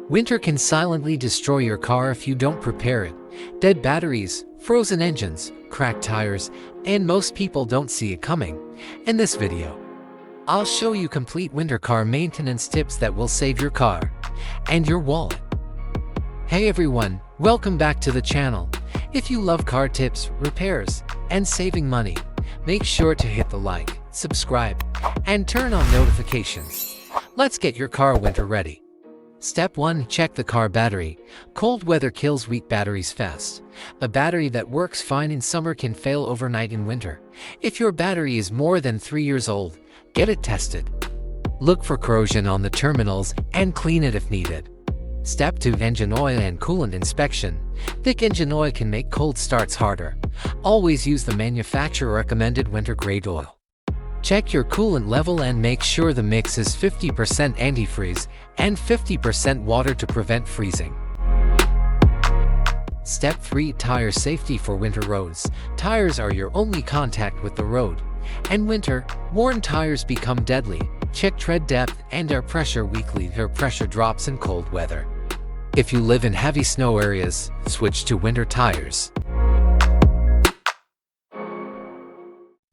Winter can silently destroy your car if you don't prepare it. Dead batteries, frozen engines, cracked tires, and most people don't see it coming. In this video, I'll show you complete winter car maintenance tips that will save your car and your wallet. Hey everyone, welcome back to the channel. If you love car tips, repairs, and saving money, make sure to hit the like, subscribe, and turn on notifications. Let's get your car winter ready. Step 1. Check the car battery. Cold weather kills weak batteries fast. A battery that works fine in summer can fail overnight in winter. If your battery is more than 3 years old, get it tested. Look for corrosion on the terminals and clean it if needed. Step 2. Engine oil and coolant inspection. Thick engine oil can make cold starts harder. Always use the manufacturer recommended winter grade oil. Check your coolant level and make sure the mix is 50% antifreeze and 50% water to prevent freezing. Step 3. Tire safety for winter roads. Tires are your only contact with the road. In winter, worn tires become deadly. Check tread depth and air pressure weekly. Air pressure drops in cold weather. If you live in heavy snow areas, switch to winter tires.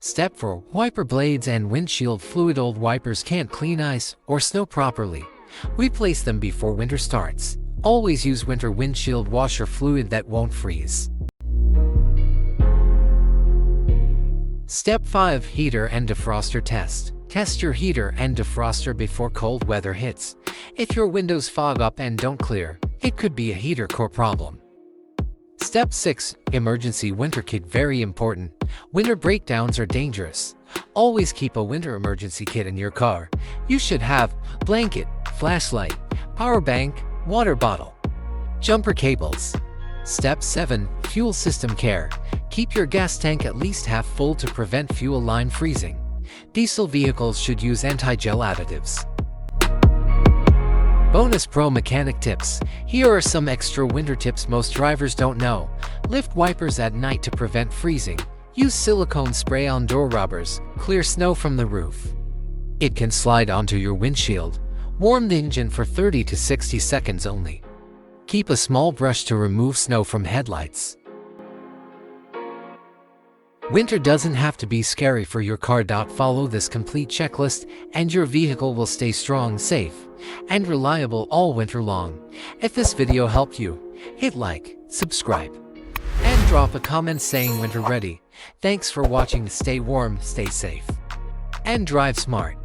Step 4. Wiper blades and windshield fluid. Old wipers can't clean ice or snow properly. Replace them before winter starts. Always use winter windshield washer fluid that won't freeze. Step 5. Heater and defroster test. Test your heater and defroster before cold weather hits. If your windows fog up and don't clear, it could be a heater core problem. Step 6. Emergency winter kit. Very important. Winter breakdowns are dangerous. Always keep a winter emergency kit in your car. You should have blanket, flashlight, power bank, water bottle, jumper cables. Step 7. Fuel system care. Keep your gas tank at least half full to prevent fuel line freezing. Diesel vehicles should use anti-gel additives. Bonus pro mechanic tips. Here are some extra winter tips most drivers don't know. Lift wipers at night to prevent freezing. Use silicone spray on door rubbers. Clear snow from the roof. It can slide onto your windshield. Warm the engine for 30 to 60 seconds only. Keep a small brush to remove snow from headlights. Winter doesn't have to be scary for your car. Follow this complete checklist and your vehicle will stay strong, safe, and reliable all winter long. If this video helped you, hit like, subscribe, and drop a comment saying winter ready. Thanks for watching. Stay warm, stay safe, and drive smart.